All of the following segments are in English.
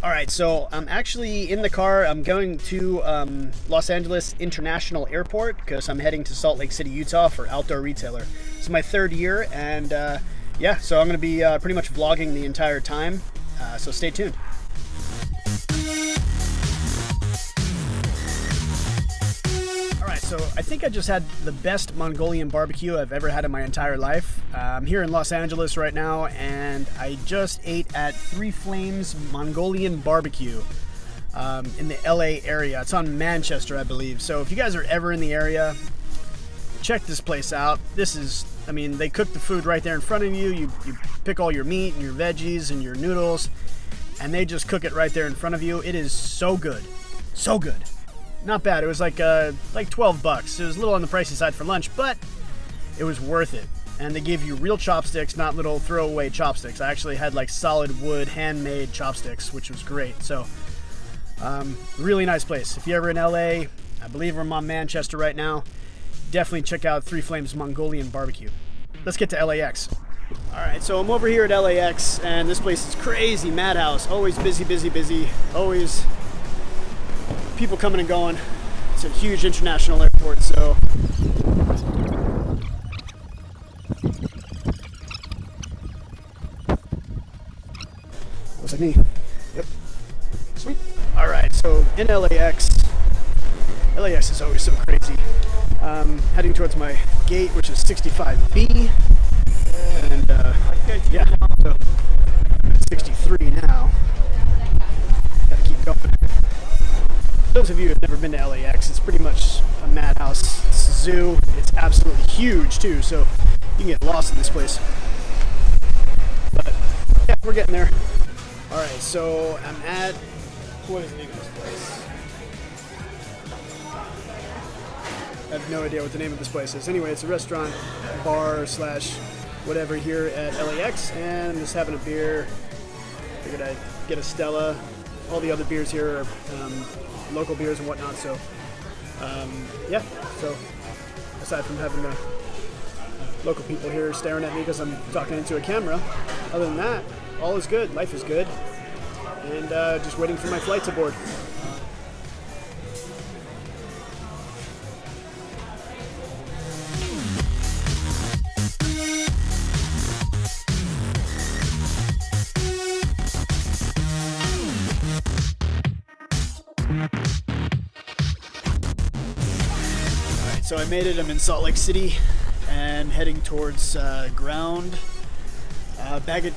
All right, so I'm actually in the car. I'm going to Los Angeles International Airport because I'm heading to Salt Lake City, Utah for Outdoor Retailer. This is my third year, and yeah, so I'm going to be pretty much vlogging the entire time, so stay tuned. So I think I just had the best Mongolian barbecue I've ever had in my entire life. I'm here in Los Angeles right now, and I just ate at Three Flames Mongolian Barbecue in the LA area. It's on Manchester, I believe. So if you guys are ever in the area, check this place out. This is, I mean, they cook the food right there in front of you. You pick all your meat and your veggies and your noodles, and they just cook it right there in front of you. It is so good. So good. Not bad. It was like $12. It was a little on the pricey side for lunch, but it was worth it. And they give you real chopsticks, not little throwaway chopsticks. I actually had like solid wood, handmade chopsticks, which was great. So, really nice place. If you're ever in LA, I believe I'm on Manchester right now, definitely check out Three Flames Mongolian Barbecue. Let's get to LAX. All right, so I'm over here at LAX, and this place is crazy, madhouse. Always busy, busy, busy. Always people coming and going. It's a huge international airport, so looks like me. Yep. Sweet. All right, so in LAX is always so crazy. Heading towards my gate, which is 65B, and yeah, so I'm at 63 now. Gotta keep going. Those of you who have never been to LAX, it's pretty much a madhouse. It's a zoo. It's absolutely huge too, so you can get lost in this place. But yeah, we're getting there. All right, so I'm at, what is the name of this place? I have no idea what the name of this place is. Anyway, it's a restaurant, bar slash whatever here at LAX, and I'm just having a beer. Figured I'd get a Stella. All the other beers here are local beers and whatnot, so yeah, so aside from having the local people here staring at me because I'm talking into a camera, other than that, all is good, life is good, and just waiting for my flight to board. So I made it. I'm in Salt Lake City and heading towards ground.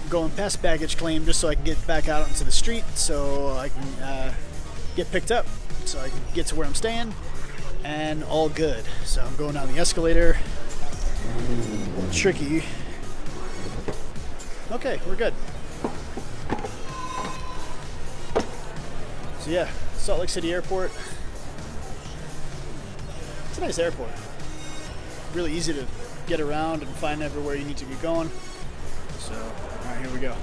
Going past baggage claim just so I can get back out onto the street so I can get picked up so I can get to where I'm staying, and all good. So I'm going down the escalator. Tricky. Okay, we're good. So yeah, Salt Lake City Airport. It's a nice airport. Really easy to get around and find everywhere you need to get going. So, all right, here we go.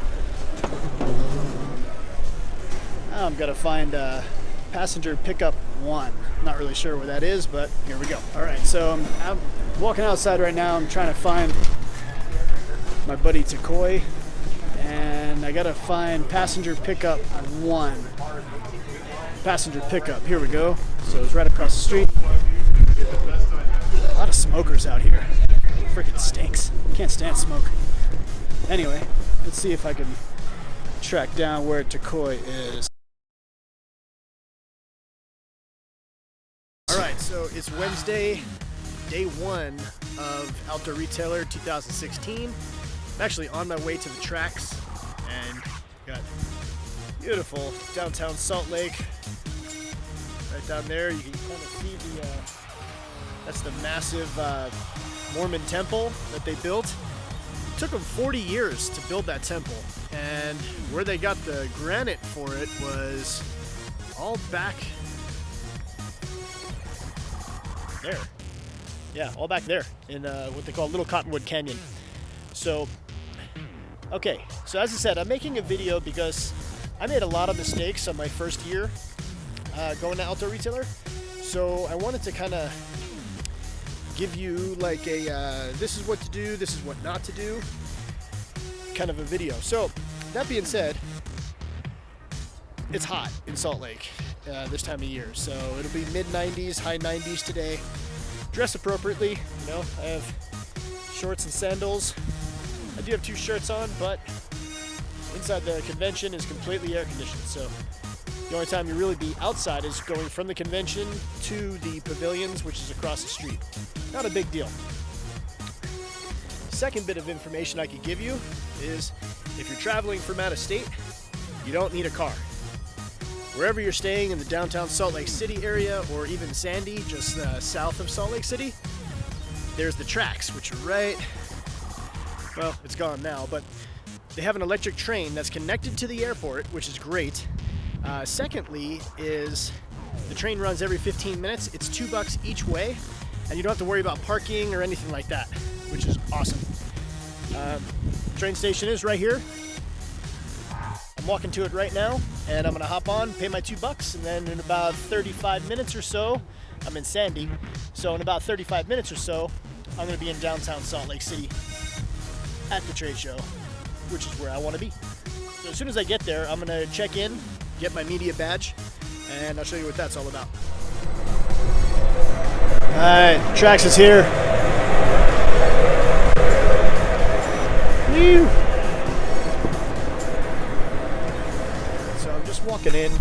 Now I'm gonna find passenger pickup 1. Not really sure where that is, but here we go. All right, so I'm walking outside right now. I'm trying to find my buddy Takoi, and I gotta find passenger pickup 1. Passenger pickup. Here we go. So it's right across the street. A lot of smokers out here. Freaking stinks. Can't stand smoke. Anyway, let's see if I can track down where Takoi is. Alright, so it's Wednesday, day 1 of Outdoor Retailer 2016. I'm actually on my way to the tracks, and got beautiful downtown Salt Lake. Right down there, you can kind of see the that's the massive Mormon temple that they built. It took them 40 years to build that temple, and where they got the granite for it was all back there. Yeah, all back there in what they call Little Cottonwood Canyon. So, okay, so as I said, I'm making a video because I made a lot of mistakes on my first year going to Outdoor Retailer. So I wanted to kind of give you like a this is what to do, this is what not to do kind of a video. So that being said, it's hot in Salt Lake this time of year, so it'll be mid-90s, high 90s today. Dress appropriately, you know. I have shorts and sandals. I do have 2 shirts on, but inside the convention is completely air conditioned, so the only time you really be outside is going from the convention to the pavilions, which is across the street. Not a big deal. Second bit of information I could give you is if you're traveling from out of state, you don't need a car. Wherever you're staying in the downtown Salt Lake City area, or even Sentey, just south of Salt Lake City, there's the tracks, which are right, well, it's gone now, but they have an electric train that's connected to the airport, which is great. Secondly is the train runs every 15 minutes. It's $2 each way, and you don't have to worry about parking or anything like that, which is awesome. Train station is right here. I'm walking to it right now, and I'm gonna hop on, pay my $2, and then in about 35 minutes or so, I'm in Sentey, so in about 35 minutes or so, I'm gonna be in downtown Salt Lake City at the trade show, which is where I wanna be. So as soon as I get there, I'm gonna check in, get my media badge, and I'll show you what that's all about. All right, Trax is here. Woo! Walking in,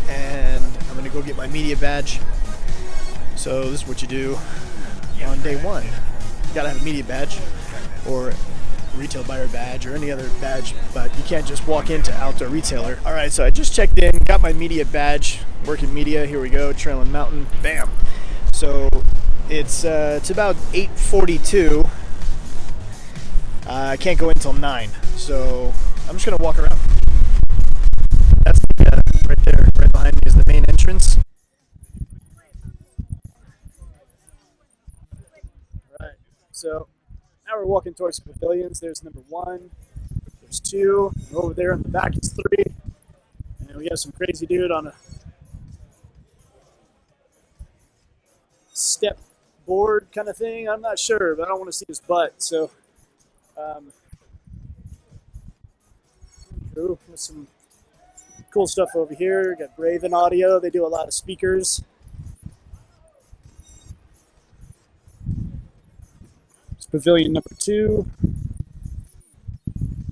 and I'm gonna go get my media badge. So this is what you do on day one. You gotta have a media badge or a retail buyer badge or any other badge, but you can't just walk into Outdoor Retailer. All right, so I just checked in, got my media badge, working media. Here we go, Trail and Mountain, bam. So it's about 8:42. I can't go in until 9, so I'm just gonna walk around. That's right there, right behind me is the main entrance. Alright, so now we're walking towards the pavilions. There's number 1, there's 2, and over there in the back is 3. And we have some crazy dude on a step board kind of thing. I'm not sure, but I don't want to see his butt, so with some cool stuff over here. Got Raven Audio. They do a lot of speakers. It's pavilion number 2.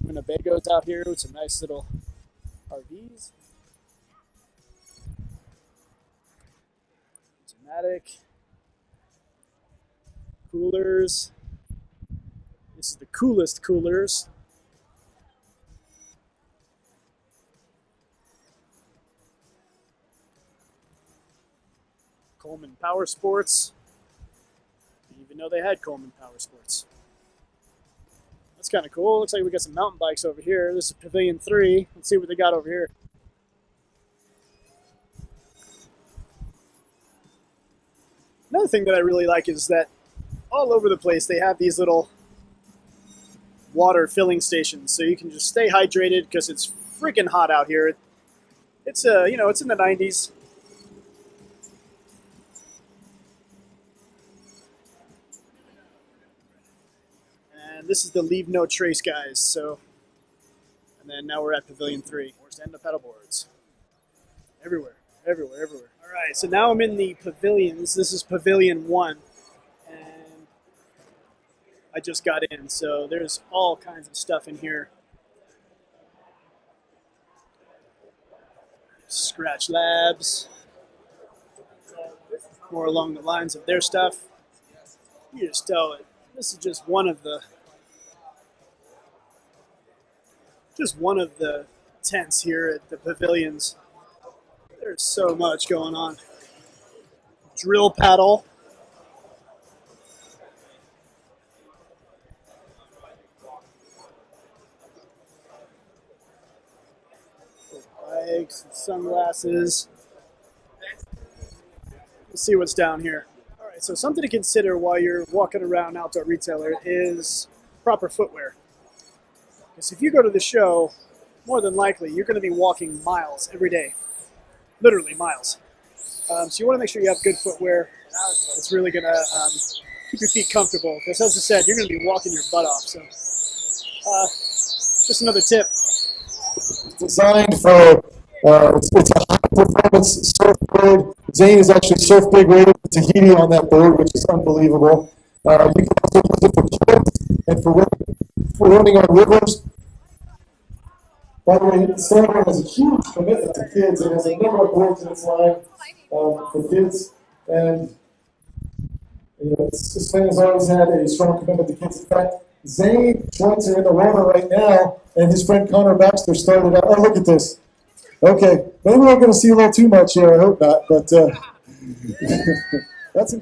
Winnebago's out here with some nice little RVs. Automatic. Coolers. This is the coolest coolers. Coleman Power Sports. Didn't even know they had Coleman Power Sports. That's kind of cool. Looks like we got some mountain bikes over here. This is Pavilion 3. Let's see what they got over here. Another thing that I really like is that all over the place they have these little water filling stations, so you can just stay hydrated because it's freaking hot out here. It's it's in the 90s. And this is the Leave No Trace guys. So, and then now we're at Pavilion 3. More stand-up paddleboards. Everywhere. All right, so now I'm in the pavilions. This is Pavilion 1. And I just got in, so there's all kinds of stuff in here. Scratch Labs. More along the lines of their stuff. You just tell it. This is just one of the tents here at the pavilions. There's so much going on. Drill paddle. Bikes and sunglasses. Let's see what's down here. All right, so something to consider while you're walking around Outdoor Retailer is proper footwear. Because if you go to the show, more than likely you're going to be walking miles every day. Literally miles. So you want to make sure you have good footwear. It's really going to keep your feet comfortable. Because as I said, you're going to be walking your butt off. So just another tip. Designed for It's a high-performance surfboard. Zane is actually surf big rated in Tahiti on that board, which is unbelievable. You can also use it for kids and for running on rivers. By the way, Stanford has a huge commitment to kids and has a number of boards in its line for kids. And Sven has always had a strong commitment to kids. In fact, Zane Schweitzer in the water right now, and his friend Connor Baxter started out. Oh, look at this. Okay, maybe we're going to see a little too much here. I hope not, but that's.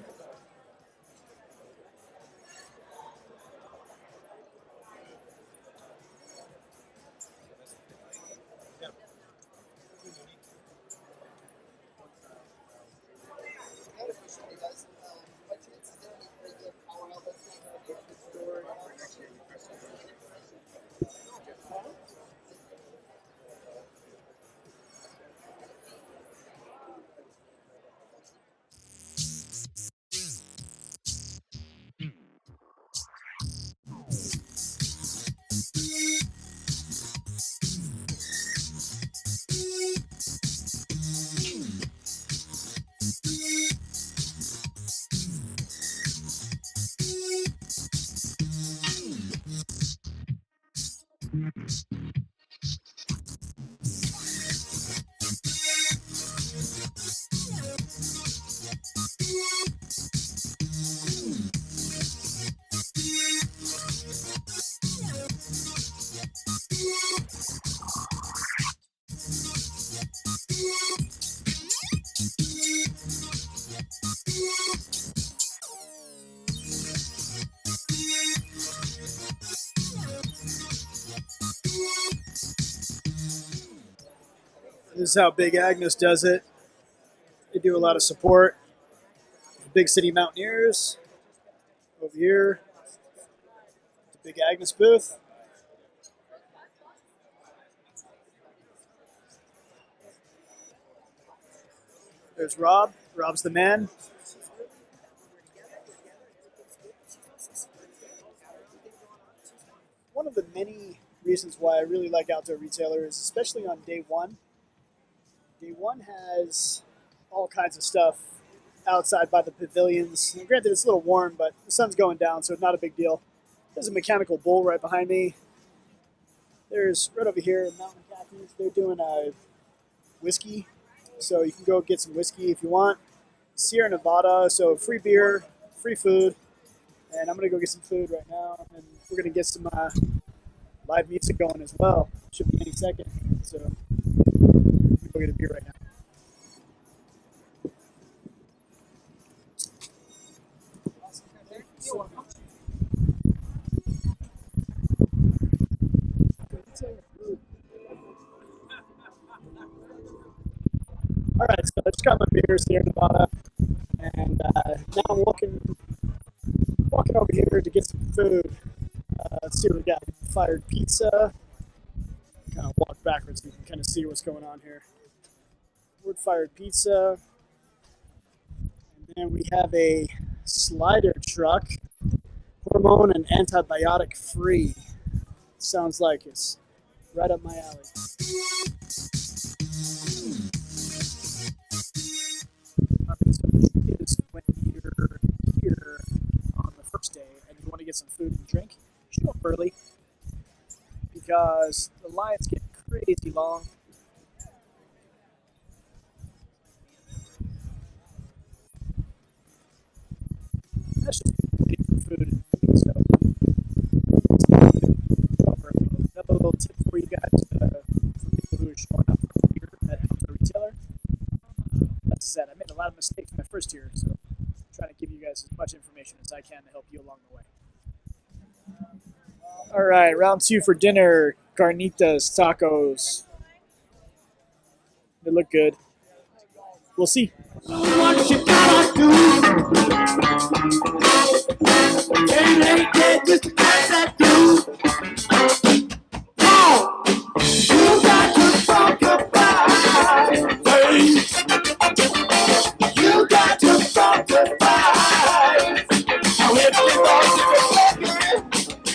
This is how Big Agnes does it. They do a lot of support. Big City Mountaineers over here. The Big Agnes booth. There's Rob. Rob's the man. One of the many reasons why I really like outdoor retailers, especially on day one. Day one has all kinds of stuff outside by the pavilions. And granted, it's a little warm, but the sun's going down, so it's not a big deal. There's a mechanical bull right behind me. There's right over here, Mountain Khakis. They're doing a whiskey, so you can go get some whiskey if you want. Sierra Nevada, so free beer, free food. And I'm going to go get some food right now, and we're going to get some live music going as well. Should be any second. So I'm going to go get a beer right now. All right, so I just got my beers here in Nevada, and now I'm walking over here to get some food. Let's see what we got. Fired pizza. Kind of walk backwards so you can kind of see what's going on here. Wood-fired pizza. And then we have a slider truck, hormone and antibiotic free. Sounds like it's right up my alley. Alright, so this is when you're here on the first day and you want to get some food and drink, show up early because the lines get crazy long. That's just waiting for food and drink, so show up early. Another little tip for you guys, for people who are showing up here at Outdoor Retailer. That's said, I made a lot of mistakes my first year, so I'm trying to give you guys as much information as I can to help you along the way. All right, round two for dinner. Carnitas, tacos. They look good. We'll see. What you gotta do? Ain't dead, just pass that through. Oh, you got to talk about face. You got to talk about. Now if you want to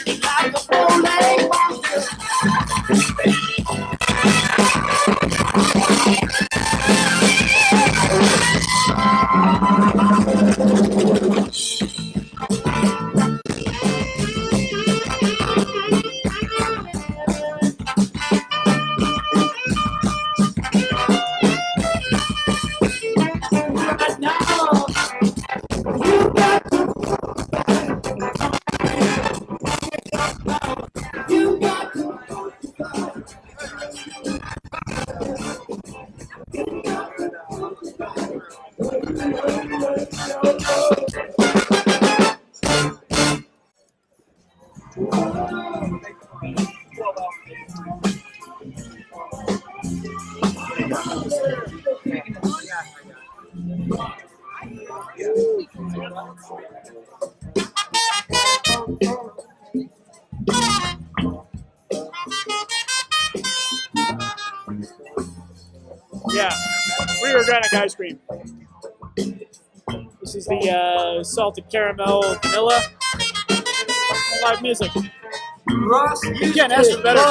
be like a full-length mountain. Yeah, free organic ice cream. This is the salted caramel vanilla. Live music. You can't ask for better.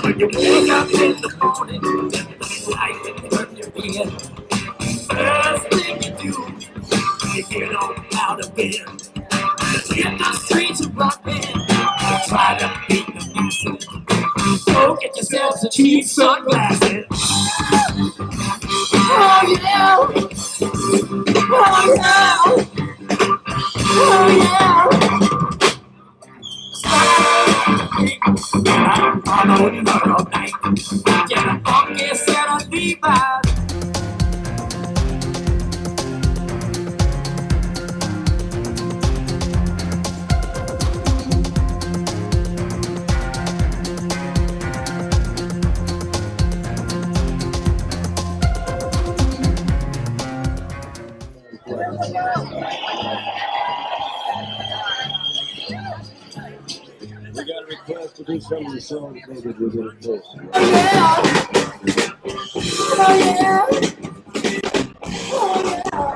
When you wake up in the morning, the light turn your bed. First thing you do, you get on out of bed. Hit the streets of rockin', try to beat the music. Go get yourself some cheap sunglasses. Oh yeah, oh yeah, oh yeah. I'm on another night. Get a funky set of Levi's. We got a request to do some of the songs maybe we're going to post. All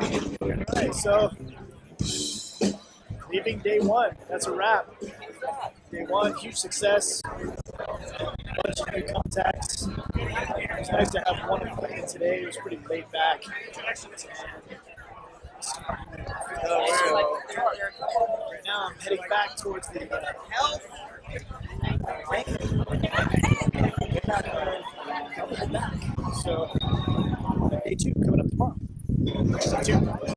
right, so leaving day one. That's a wrap. Day one, huge success. Bunch of new contacts. It was nice to have one appointment today. It was pretty laid back. Right now, I'm heading back towards the health. So, day two coming up tomorrow. Stay tuned.